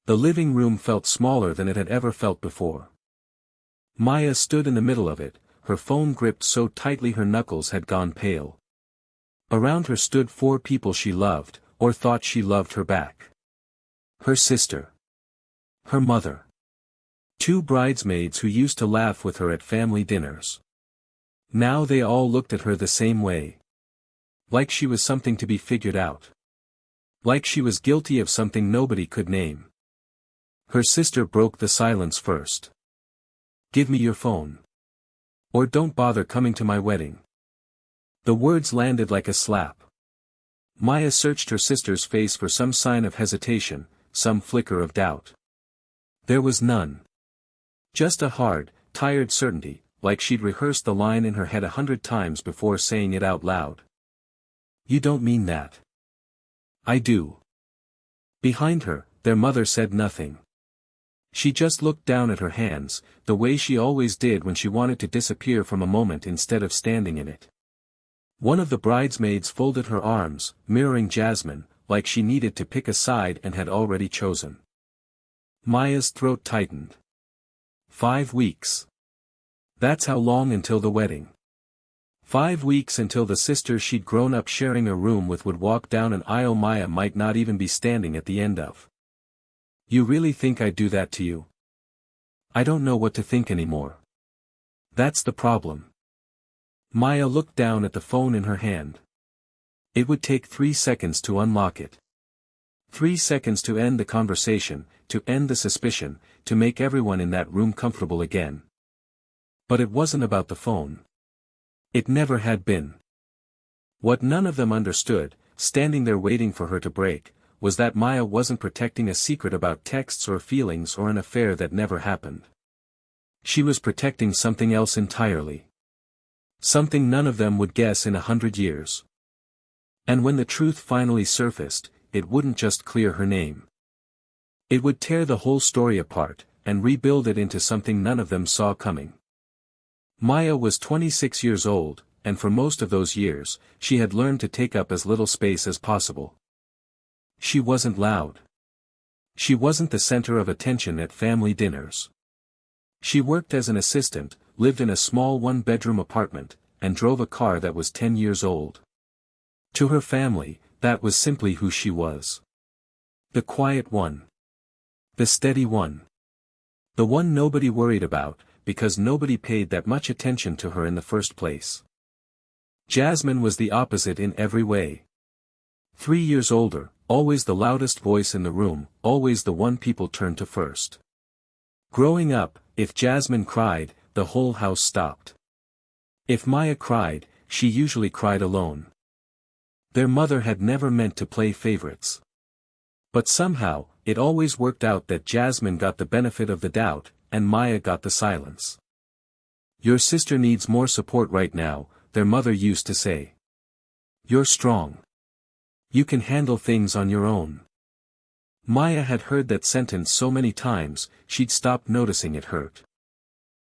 The living room felt smaller than it had ever felt before. Maya stood in the middle of it, her phone gripped so tightly her knuckles had gone pale. Around her stood 4 people she loved, or thought she loved her back. Her sister. Her mother. 2 bridesmaids who used to laugh with her at family dinners. Now they all looked at her the same way. Like she was something to be figured out. Like she was guilty of something nobody could name. Her sister broke the silence first. "Give me your phone. Or don't bother coming to my wedding." The words landed like a slap. Maya searched her sister's face for some sign of hesitation, some flicker of doubt. There was none. Just a hard, tired certainty, like she'd rehearsed the line in her head 100 times before saying it out loud. "You don't mean that." "I do." Behind her, their mother said nothing. She just looked down at her hands, the way she always did when she wanted to disappear from a moment instead of standing in it. One of the bridesmaids folded her arms, mirroring Jasmine, like she needed to pick a side and had already chosen. Maya's throat tightened. 5 weeks. That's how long until the wedding. 5 weeks until the sister she'd grown up sharing a room with would walk down an aisle Maya might not even be standing at the end of. "You really think I'd do that to you?" "I don't know what to think anymore. That's the problem." Maya looked down at the phone in her hand. It would take 3 seconds to unlock it. 3 seconds to end the conversation, to end the suspicion, to make everyone in that room comfortable again. But it wasn't about the phone. It never had been. What none of them understood, standing there waiting for her to break, was that Maya wasn't protecting a secret about texts or feelings or an affair that never happened. She was protecting something else entirely. Something none of them would guess in 100 years. And when the truth finally surfaced, it wouldn't just clear her name. It would tear the whole story apart, and rebuild it into something none of them saw coming. Maya was 26 years old, and for most of those years, she had learned to take up as little space as possible. She wasn't loud. She wasn't the center of attention at family dinners. She worked as an assistant, lived in a small 1-bedroom apartment, and drove a car that was 10 years old. To her family, that was simply who she was. The quiet one. The steady one. The one nobody worried about, because nobody paid that much attention to her in the first place. Jasmine was the opposite in every way. 3 years older, always the loudest voice in the room, always the one people turned to first. Growing up, if Jasmine cried, the whole house stopped. If Maya cried, she usually cried alone. Their mother had never meant to play favorites. But somehow, it always worked out that Jasmine got the benefit of the doubt, and Maya got the silence. "Your sister needs more support right now," their mother used to say. "You're strong. You can handle things on your own." Maya had heard that sentence so many times, she'd stopped noticing it hurt.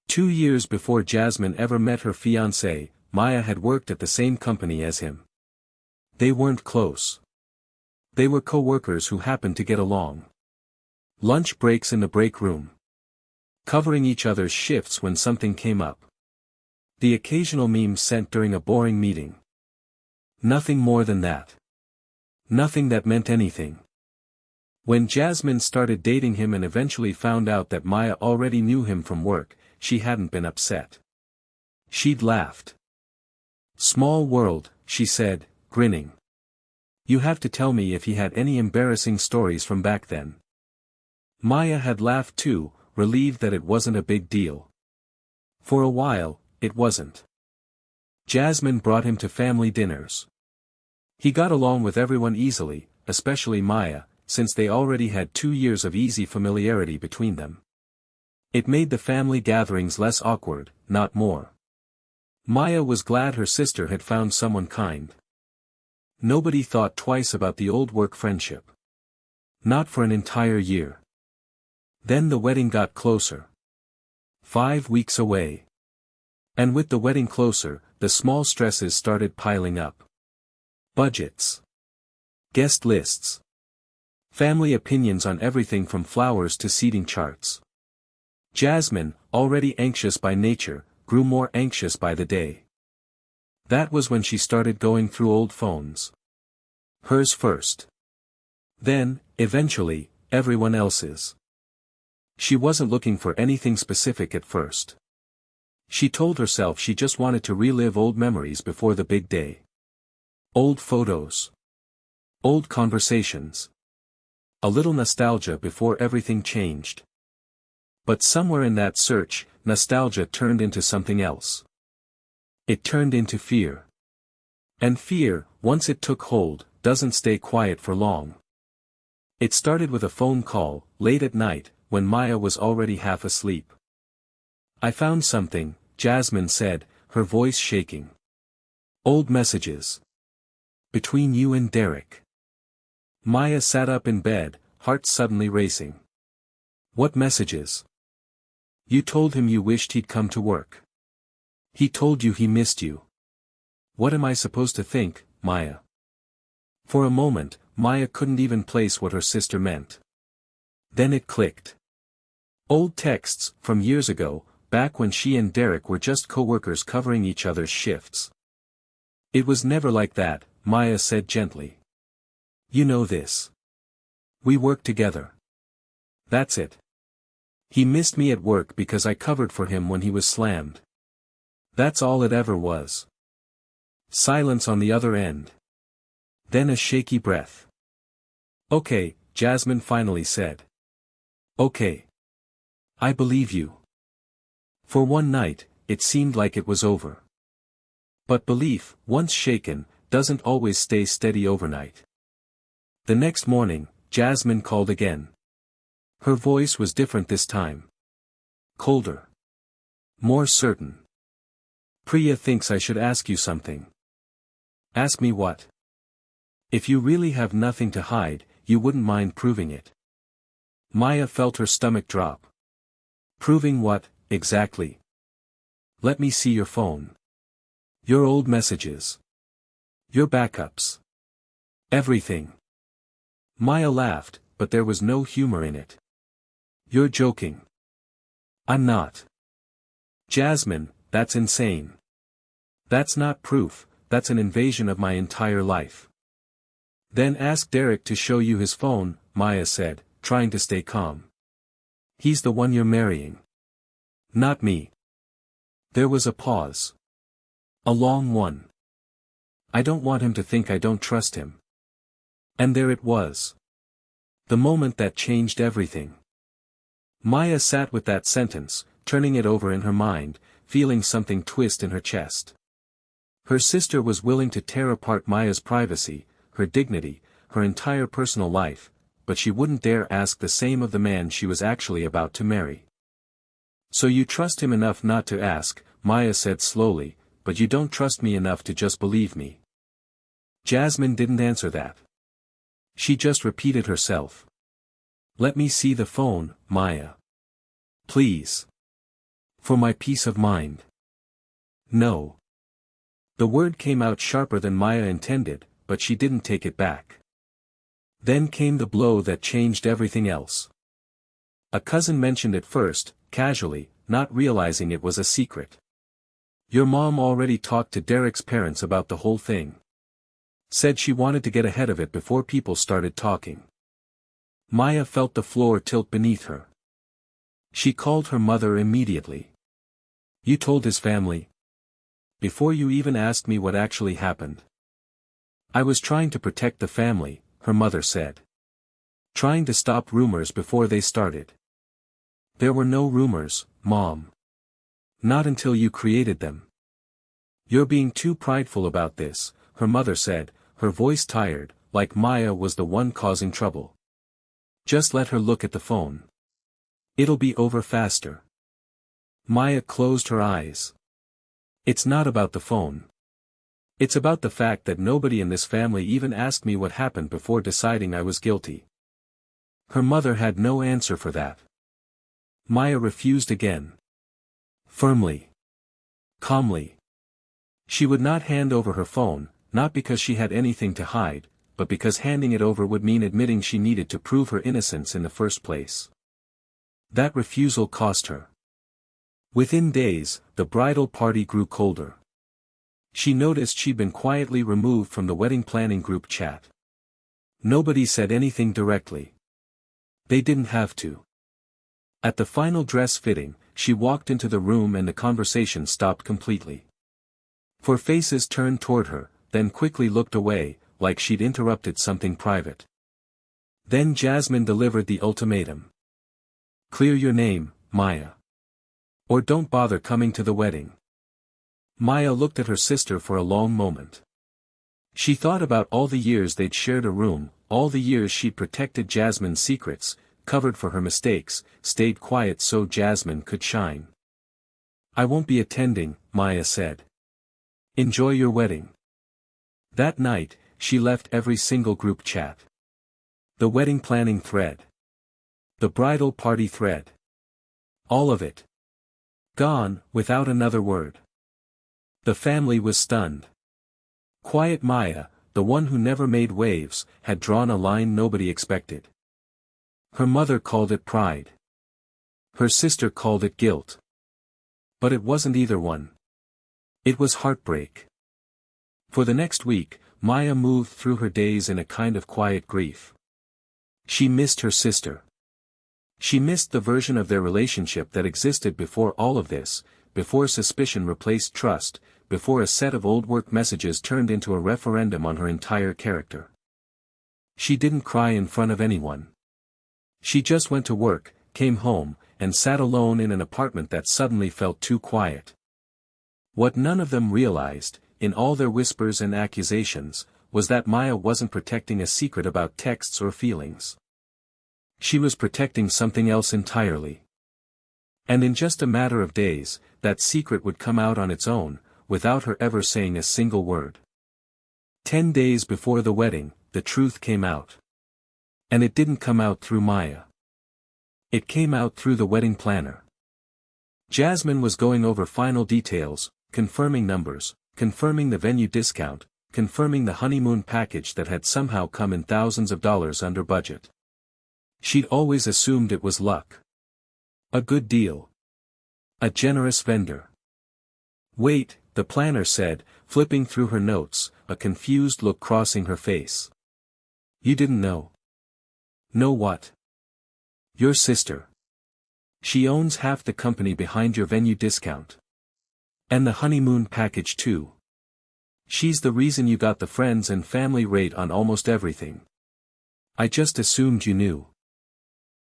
2 years before Jasmine ever met her fiancé, Maya had worked at the same company as him. They weren't close. They were co-workers who happened to get along. Lunch breaks in the break room. Covering each other's shifts when something came up. The occasional meme sent during a boring meeting. Nothing more than that. Nothing that meant anything. When Jasmine started dating him and eventually found out that Maya already knew him from work, she hadn't been upset. She'd laughed. "Small world," she said, grinning. "You have to tell me if he had any embarrassing stories from back then." Maya had laughed too, relieved that it wasn't a big deal. For a while, it wasn't. Jasmine brought him to family dinners. He got along with everyone easily, especially Maya, since they already had 2 years of easy familiarity between them. It made the family gatherings less awkward, not more. Maya was glad her sister had found someone kind. Nobody thought twice about the old work friendship. Not for an entire year. Then the wedding got closer. 5 weeks away. And with the wedding closer, the small stresses started piling up. Budgets. Guest lists. Family opinions on everything from flowers to seating charts. Jasmine, already anxious by nature, grew more anxious by the day. That was when she started going through old phones. Hers first. Then, eventually, everyone else's. She wasn't looking for anything specific at first. She told herself she just wanted to relive old memories before the big day. Old photos. Old conversations. A little nostalgia before everything changed. But somewhere in that search, nostalgia turned into something else. It turned into fear. And fear, once it took hold, doesn't stay quiet for long. It started with a phone call, late at night, when Maya was already half asleep. "I found something," Jasmine said, her voice shaking. "Old messages. Between you and Derek." Maya sat up in bed, heart suddenly racing. "What messages?" "You told him you wished he'd come to work. He told you he missed you." "What am I supposed to think, Maya?" For a moment, Maya couldn't even place what her sister meant. Then it clicked. Old texts, from years ago, back when she and Derek were just co-workers covering each other's shifts. "It was never like that," Maya said gently. "You know this. We worked together. That's it. He missed me at work because I covered for him when he was slammed. That's all it ever was." Silence on the other end. Then a shaky breath. "Okay," Jasmine finally said. "Okay. I believe you." For one night, it seemed like it was over. But belief, once shaken, doesn't always stay steady overnight. The next morning, Jasmine called again. Her voice was different this time. Colder. More certain. "Priya thinks I should ask you something." "Ask me what?" "If you really have nothing to hide, you wouldn't mind proving it." Maya felt her stomach drop. "Proving what, exactly?" "Let me see your phone. Your old messages. Your backups. Everything." Maya laughed, but there was no humor in it. "You're joking." "I'm not." "Jasmine, that's insane. That's not proof, that's an invasion of my entire life." "Then ask Derek to show you his phone," Maya said, trying to stay calm. "He's the one you're marrying. Not me." There was a pause. A long one. "I don't want him to think I don't trust him." And there it was. The moment that changed everything. Maya sat with that sentence, turning it over in her mind, feeling something twist in her chest. Her sister was willing to tear apart Maya's privacy, her dignity, her entire personal life, but she wouldn't dare ask the same of the man she was actually about to marry. "So you trust him enough not to ask," Maya said slowly, "but you don't trust me enough to just believe me." Jasmine didn't answer that. She just repeated herself. "Let me see the phone, Maya. Please. For my peace of mind." "No." The word came out sharper than Maya intended, but she didn't take it back. Then came the blow that changed everything else. A cousin mentioned it first, casually, not realizing it was a secret. "Your mom already talked to Derek's parents about the whole thing. Said she wanted to get ahead of it before people started talking." Maya felt the floor tilt beneath her. She called her mother immediately. "You told his family?" "Before you even asked me what actually happened." "I was trying to protect the family," her mother said. "Trying to stop rumors before they started." "There were no rumors, Mom. Not until you created them." "You're being too prideful about this," her mother said, her voice tired, like Maya was the one causing trouble. "Just let her look at the phone. It'll be over faster." Maya closed her eyes. "It's not about the phone. It's about the fact that nobody in this family even asked me what happened before deciding I was guilty." Her mother had no answer for that. Maya refused again. Firmly. Calmly. She would not hand over her phone, not because she had anything to hide, but because handing it over would mean admitting she needed to prove her innocence in the first place. That refusal cost her. Within days, the bridal party grew colder. She noticed she'd been quietly removed from the wedding planning group chat. Nobody said anything directly. They didn't have to. At the final dress fitting, she walked into the room and the conversation stopped completely. Four faces turned toward her, then quickly looked away, like she'd interrupted something private. Then Jasmine delivered the ultimatum. Clear your name, Maya. Or don't bother coming to the wedding. Maya looked at her sister for a long moment. She thought about all the years they'd shared a room, all the years she'd protected Jasmine's secrets, covered for her mistakes, stayed quiet so Jasmine could shine. I won't be attending, Maya said. Enjoy your wedding. That night, she left every single group chat. The wedding planning thread. The bridal party thread. All of it. Gone, without another word. The family was stunned. Quiet Maya, the one who never made waves, had drawn a line nobody expected. Her mother called it pride. Her sister called it guilt. But it wasn't either one. It was heartbreak. For the next week, Maya moved through her days in a kind of quiet grief. She missed her sister. She missed the version of their relationship that existed before all of this, before suspicion replaced trust, before a set of old work messages turned into a referendum on her entire character. She didn't cry in front of anyone. She just went to work, came home, and sat alone in an apartment that suddenly felt too quiet. What none of them realized, in all their whispers and accusations, was that Maya wasn't protecting a secret about texts or feelings. She was protecting something else entirely. And in just a matter of days, that secret would come out on its own, without her ever saying a single word. 10 days before the wedding, the truth came out. And it didn't come out through Maya. It came out through the wedding planner. Jasmine was going over final details, confirming numbers, confirming the venue discount, confirming the honeymoon package that had somehow come in thousands of dollars under budget. She'd always assumed it was luck. A good deal. A generous vendor. Wait, the planner said, flipping through her notes, a confused look crossing her face. You didn't know. Know what? Your sister. She owns half the company behind your venue discount. And the honeymoon package too. She's the reason you got the friends and family rate on almost everything. I just assumed you knew.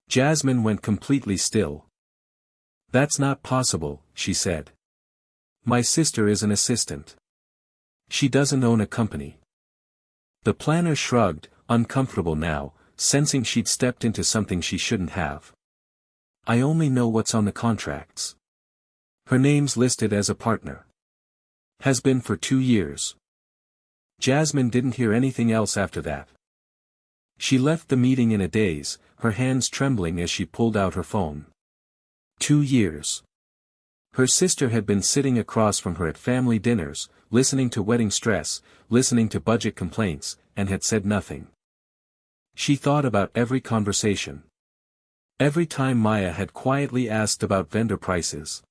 Jasmine went completely still. That's not possible, she said. My sister is an assistant. She doesn't own a company. The planner shrugged, uncomfortable now, sensing she'd stepped into something she shouldn't have. I only know what's on the contracts. Her name's listed as a partner. Has been for 2 years. Jasmine didn't hear anything else after that. She left the meeting in a daze, her hands trembling as she pulled out her phone. 2 years. Her sister had been sitting across from her at family dinners, listening to wedding stress, listening to budget complaints, and had said nothing. She thought about every conversation. Every time Maya had quietly asked about vendor prices.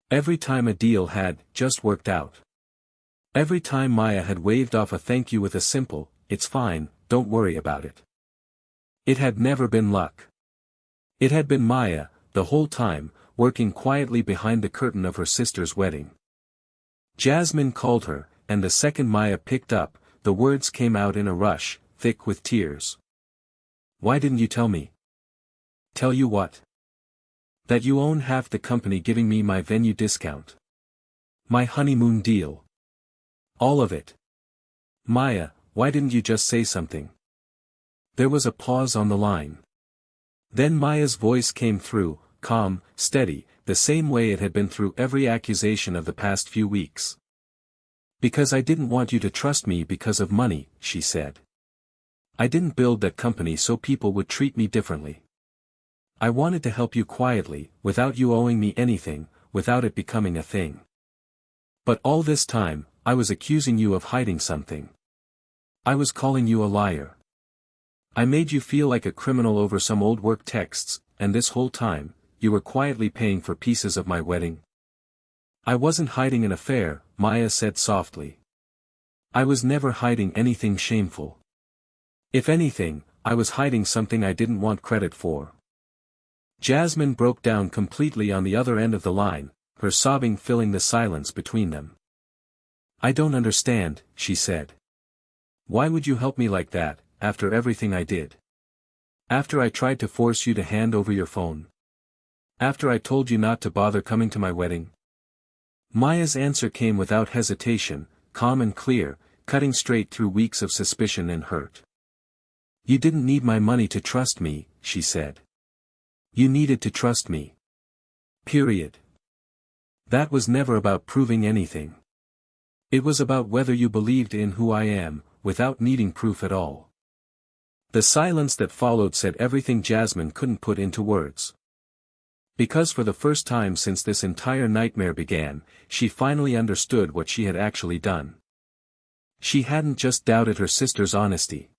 Every time a deal had just worked out. Every time Maya had waved off a thank you with a simple, it's fine, don't worry about it. It had never been luck. It had been Maya, the whole time, working quietly behind the curtain of her sister's wedding. Jasmine called her, and the second Maya picked up, the words came out in a rush, thick with tears. Why didn't you tell me? Tell you what? That you own half the company giving me my venue discount. My honeymoon deal. All of it. Maya, why didn't you just say something? There was a pause on the line. Then Maya's voice came through, calm, steady, the same way it had been through every accusation of the past few weeks. Because I didn't want you to trust me because of money, she said. I didn't build that company so people would treat me differently. I wanted to help you quietly, without you owing me anything, without it becoming a thing. But all this time, I was accusing you of hiding something. I was calling you a liar. I made you feel like a criminal over some old work texts, and this whole time, you were quietly paying for pieces of my wedding. I wasn't hiding an affair, Maya said softly. I was never hiding anything shameful. If anything, I was hiding something I didn't want credit for. Jasmine broke down completely on the other end of the line, her sobbing filling the silence between them. I don't understand, she said. Why would you help me like that, after everything I did? After I tried to force you to hand over your phone? After I told you not to bother coming to my wedding? Maya's answer came without hesitation, calm and clear, cutting straight through weeks of suspicion and hurt. You didn't need my money to trust me, she said. You needed to trust me. Period. That was never about proving anything. It was about whether you believed in who I am, without needing proof at all. The silence that followed said everything Jasmine couldn't put into words. Because for the first time since this entire nightmare began, she finally understood what she had actually done. She hadn't just doubted her sister's honesty.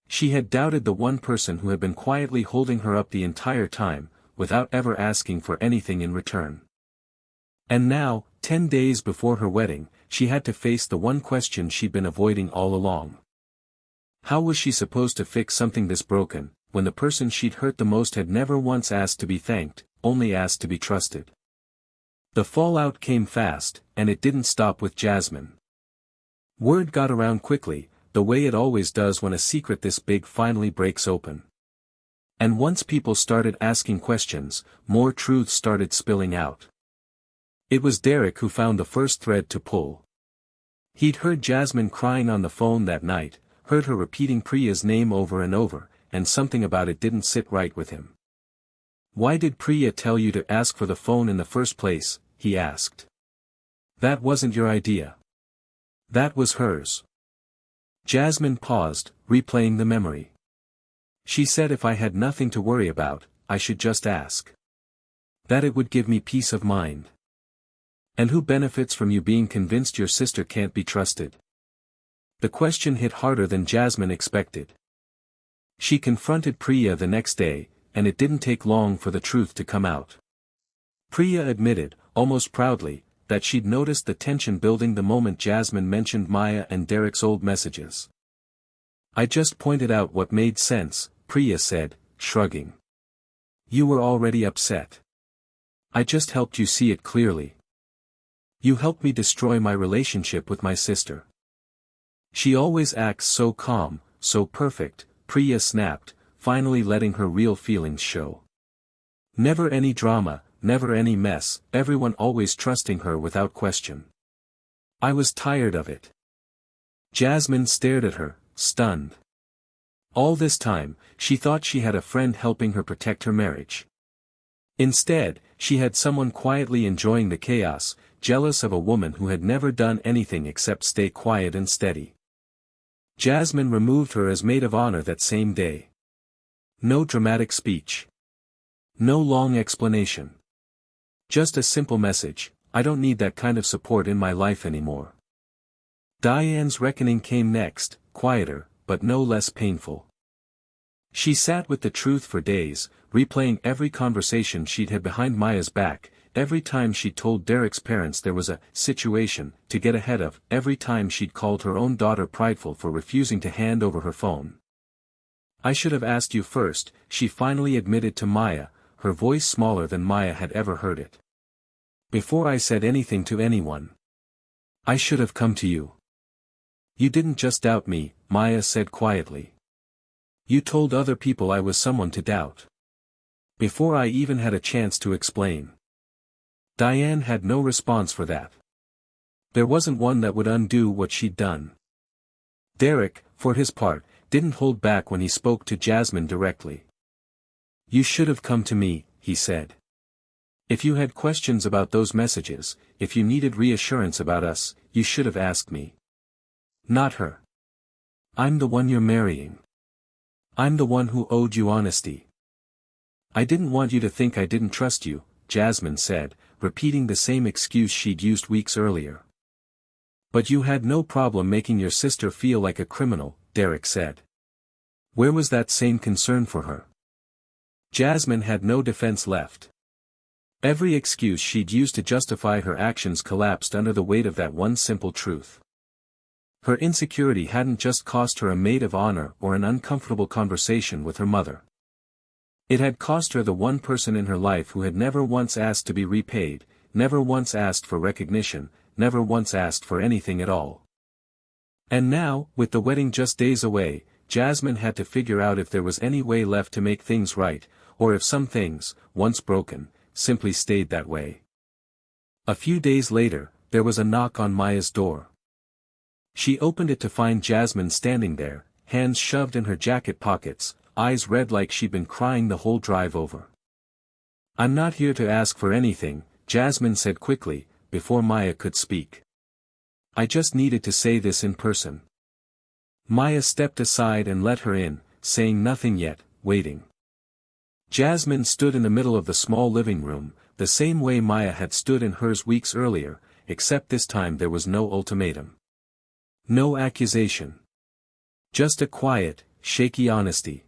She had doubted the one person who had been quietly holding her up the entire time, without ever asking for anything in return. And now, 10 days before her wedding, she had to face the one question she'd been avoiding all along. How was she supposed to fix something this broken, when the person she'd hurt the most had never once asked to be thanked, only asked to be trusted? The fallout came fast, and it didn't stop with Jasmine. Word got around quickly, the way it always does when a secret this big finally breaks open. And once people started asking questions, more truths started spilling out. It was Derek who found the first thread to pull. He'd heard Jasmine crying on the phone that night, heard her repeating Priya's name over and over, and something about it didn't sit right with him. Why did Priya tell you to ask for the phone in the first place, he asked. That wasn't your idea. That was hers. Jasmine paused, replaying the memory. She said if I had nothing to worry about, I should just ask. That it would give me peace of mind. And who benefits from you being convinced your sister can't be trusted? The question hit harder than Jasmine expected. She confronted Priya the next day, and it didn't take long for the truth to come out. Priya admitted, almost proudly, that she'd noticed the tension building the moment Jasmine mentioned Maya and Derek's old messages. I just pointed out what made sense, Priya said, shrugging. You were already upset. I just helped you see it clearly. You helped me destroy my relationship with my sister. She always acts so calm, so perfect, Priya snapped, finally letting her real feelings show. Never any drama, never any mess, everyone always trusting her without question. I was tired of it. Jasmine stared at her, stunned. All this time, she thought she had a friend helping her protect her marriage. Instead, she had someone quietly enjoying the chaos, jealous of a woman who had never done anything except stay quiet and steady. Jasmine removed her as maid of honor that same day. No dramatic speech. No long explanation. Just a simple message, I don't need that kind of support in my life anymore. Diane's reckoning came next, quieter, but no less painful. She sat with the truth for days, replaying every conversation she'd had behind Maya's back, every time she'd told Derek's parents there was a situation to get ahead of, every time she'd called her own daughter prideful for refusing to hand over her phone. I should have asked you first, she finally admitted to Maya, her voice smaller than Maya had ever heard it. Before I said anything to anyone. I should have come to you. You didn't just doubt me, Maya said quietly. You told other people I was someone to doubt. Before I even had a chance to explain. Diane had no response for that. There wasn't one that would undo what she'd done. Derek, for his part, didn't hold back when he spoke to Jasmine directly. You should have come to me, he said. If you had questions about those messages, if you needed reassurance about us, you should have asked me. Not her. I'm the one you're marrying. I'm the one who owed you honesty. I didn't want you to think I didn't trust you, Jasmine said, repeating the same excuse she'd used weeks earlier. But you had no problem making your sister feel like a criminal, Derek said. Where was that same concern for her? Jasmine had no defense left. Every excuse she'd used to justify her actions collapsed under the weight of that one simple truth. Her insecurity hadn't just cost her a maid of honor or an uncomfortable conversation with her mother. It had cost her the one person in her life who had never once asked to be repaid, never once asked for recognition, never once asked for anything at all. And now, with the wedding just days away, Jasmine had to figure out if there was any way left to make things right, or if some things, once broken, simply stayed that way. A few days later, there was a knock on Maya's door. She opened it to find Jasmine standing there, hands shoved in her jacket pockets, eyes red like she'd been crying the whole drive over. "I'm not here to ask for anything," Jasmine said quickly, before Maya could speak. "I just needed to say this in person." Maya stepped aside and let her in, saying nothing yet, waiting. Jasmine stood in the middle of the small living room, the same way Maya had stood in hers weeks earlier, except this time there was no ultimatum. No accusation. Just a quiet, shaky honesty.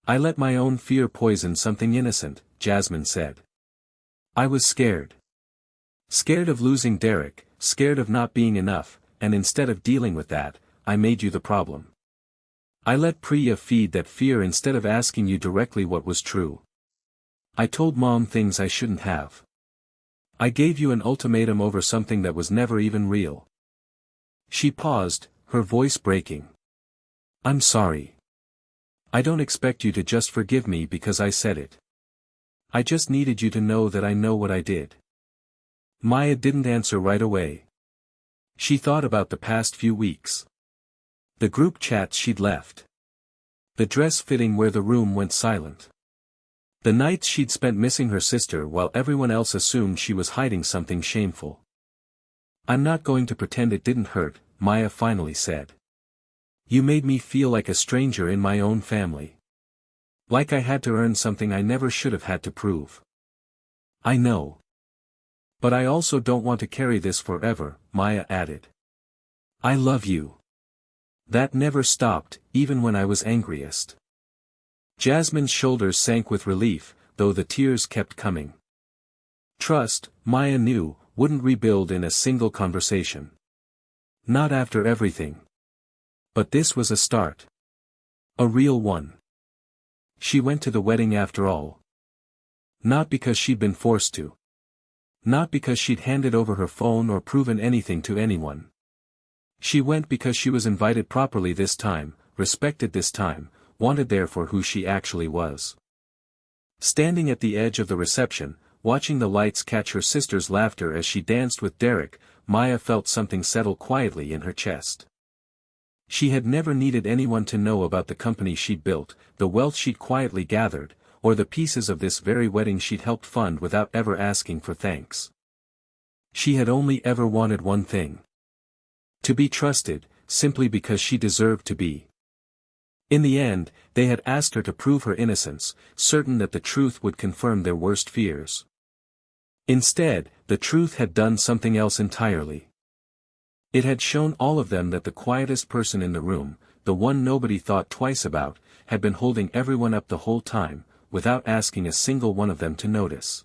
"I let my own fear poison something innocent," Jasmine said. "I was scared. Scared of losing Derek, scared of not being enough, and instead of dealing with that, I made you the problem. I let Priya feed that fear instead of asking you directly what was true. I told Mom things I shouldn't have. I gave you an ultimatum over something that was never even real." She paused, her voice breaking. "I'm sorry. I don't expect you to just forgive me because I said it. I just needed you to know that I know what I did." Maya didn't answer right away. She thought about the past few weeks. The group chats she'd left. The dress fitting where the room went silent. The nights she'd spent missing her sister while everyone else assumed she was hiding something shameful. "I'm not going to pretend it didn't hurt," Maya finally said. "You made me feel like a stranger in my own family. Like I had to earn something I never should have had to prove." "I know. But I also don't want to carry this forever," Maya added. "I love you. That never stopped, even when I was angriest." Jasmine's shoulders sank with relief, though the tears kept coming. Trust, Maya knew, wouldn't rebuild in a single conversation. Not after everything. But this was a start. A real one. She went to the wedding after all. Not because she'd been forced to. Not because she'd handed over her phone or proven anything to anyone. She went because she was invited properly this time, respected this time, wanted there for who she actually was. Standing at the edge of the reception, watching the lights catch her sister's laughter as she danced with Derek, Maya felt something settle quietly in her chest. She had never needed anyone to know about the company she'd built, the wealth she'd quietly gathered, or the pieces of this very wedding she'd helped fund without ever asking for thanks. She had only ever wanted one thing. To be trusted, simply because she deserved to be. In the end, they had asked her to prove her innocence, certain that the truth would confirm their worst fears. Instead, the truth had done something else entirely. It had shown all of them that the quietest person in the room, the one nobody thought twice about, had been holding everyone up the whole time, without asking a single one of them to notice.